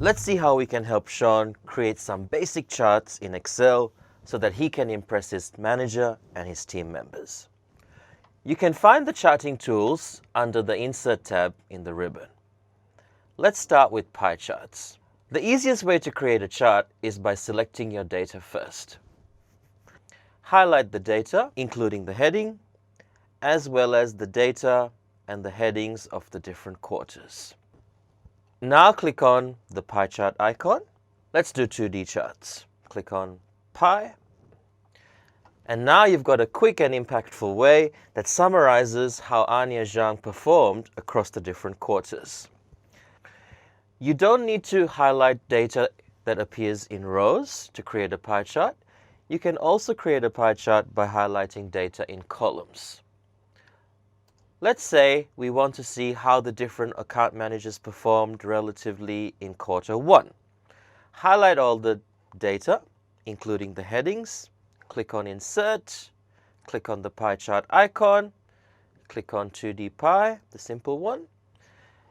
Let's see how we can help Sean create some basic charts in Excel so that he can impress his manager and his team members. You can find the charting tools under the Insert tab in the ribbon. Let's start with pie charts. The easiest way to create a chart is by selecting your data first. Highlight the data, including the heading, as well as the data and the headings of the different quarters. Now click on the pie chart icon. Let's do 2D charts. Click on pie. And now you've got a quick and impactful way that summarizes how Anya Zhang performed across the different quarters. You don't need to highlight data that appears in rows to create a pie chart. You can also create a pie chart by highlighting data in columns. Let's say we want to see how the different account managers performed relatively in quarter 1. Highlight all the data, including the headings. Click on Insert, click on the pie chart icon, click on 2D pie, the simple one.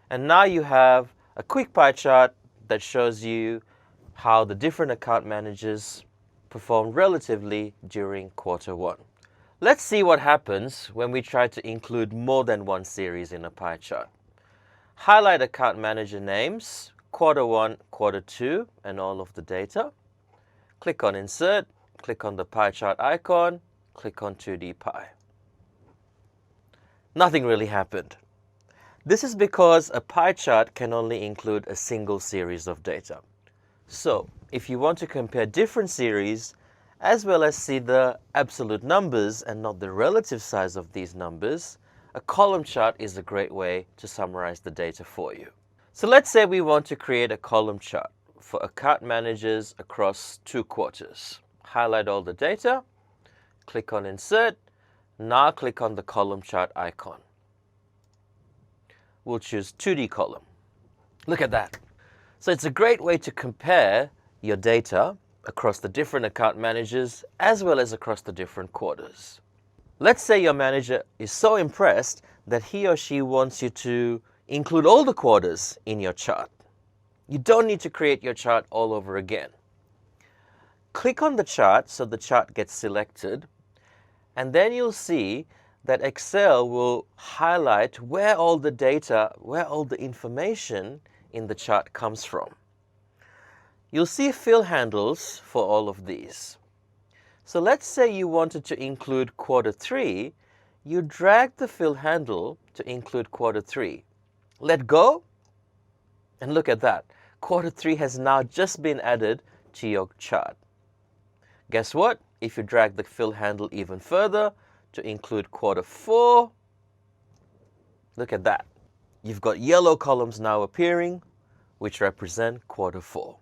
And now you have a quick pie chart that shows you how the different account managers performed relatively during quarter 1. Let's see what happens when we try to include more than one series in a pie chart. Highlight account manager names, quarter 1, quarter 2, and all of the data. Click on Insert, click on the pie chart icon, click on 2D pie. Nothing really happened. This is because a pie chart can only include a single series of data. So, if you want to compare different series, as well as see the absolute numbers and not the relative size of these numbers, a column chart is a great way to summarize the data for you. So let's say we want to create a column chart for account managers across 2 quarters. Highlight all the data, click on Insert, now click on the column chart icon. We'll choose 2D column. Look at that. So it's a great way to compare your data across the different account managers as well as across the different quarters. Let's say your manager is so impressed that he or she wants you to include all the quarters in your chart. You don't need to create your chart all over again. Click on the chart so the chart gets selected, and then you'll see that Excel will highlight where all the data, where all the information in the chart comes from. You'll see fill handles for all of these. So let's say you wanted to include quarter 3, you drag the fill handle to include quarter 3. Let go, and look at that. Quarter 3 has now just been added to your chart. Guess what? If you drag the fill handle even further to include quarter 4, look at that. You've got yellow columns now appearing, which represent quarter 4.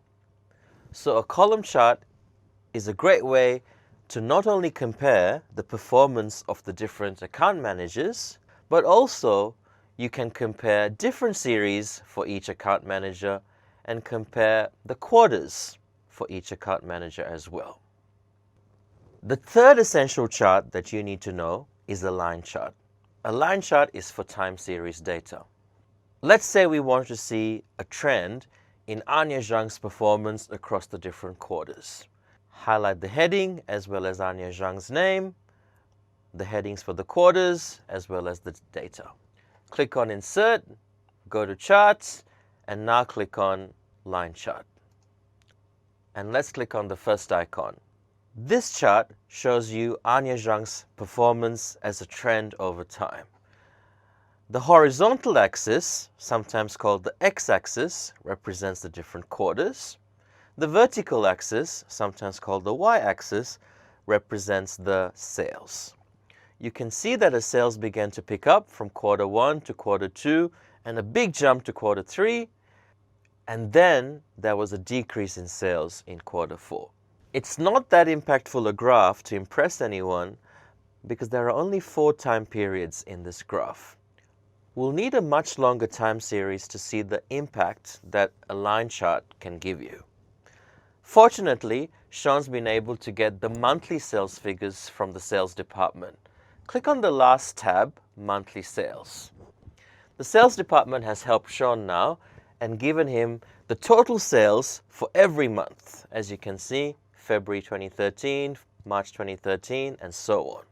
So a column chart is a great way to not only compare the performance of the different account managers, but also you can compare different series for each account manager and compare the quarters for each account manager as well. The third essential chart that you need to know is a line chart. A line chart is for time series data. Let's say we want to see a trend in Anya Zhang's performance across the different quarters. Highlight the heading as well as Anya Zhang's name, the headings for the quarters as well as the data. Click on Insert, go to Charts, and now click on Line Chart. And let's click on the first icon. This chart shows you Anya Zhang's performance as a trend over time. The horizontal axis, sometimes called the x-axis, represents the different quarters. The vertical axis, sometimes called the y-axis, represents the sales. You can see that the sales began to pick up from quarter 1 to quarter 2 and a big jump to quarter 3, and then there was a decrease in sales in quarter 4. It's not that impactful a graph to impress anyone because there are only 4 time periods in this graph. We'll need a much longer time series to see the impact that a line chart can give you. Fortunately, Sean's been able to get the monthly sales figures from the sales department. Click on the last tab, Monthly Sales. The sales department has helped Sean now and given him the total sales for every month. As you can see, February 2013, March 2013, and so on.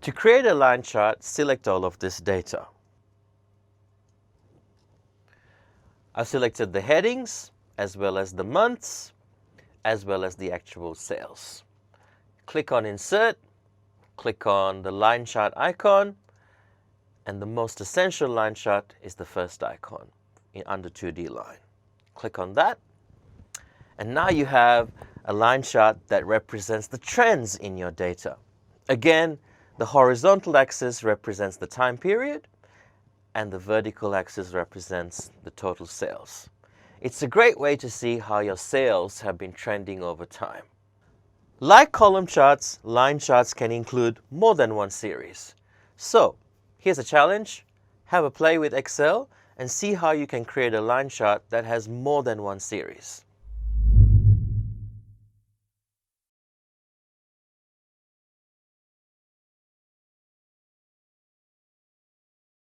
To create a line chart, select all of this data. I've selected the headings, as well as the months, as well as the actual sales. Click on Insert, click on the line chart icon, and the most essential line chart is the first icon under 2D line. Click on that, and now you have a line chart that represents the trends in your data. Again, the horizontal axis represents the time period, and the vertical axis represents the total sales. It's a great way to see how your sales have been trending over time. Like column charts, line charts can include more than one series. So, here's a challenge. Have a play with Excel and see how you can create a line chart that has more than one series.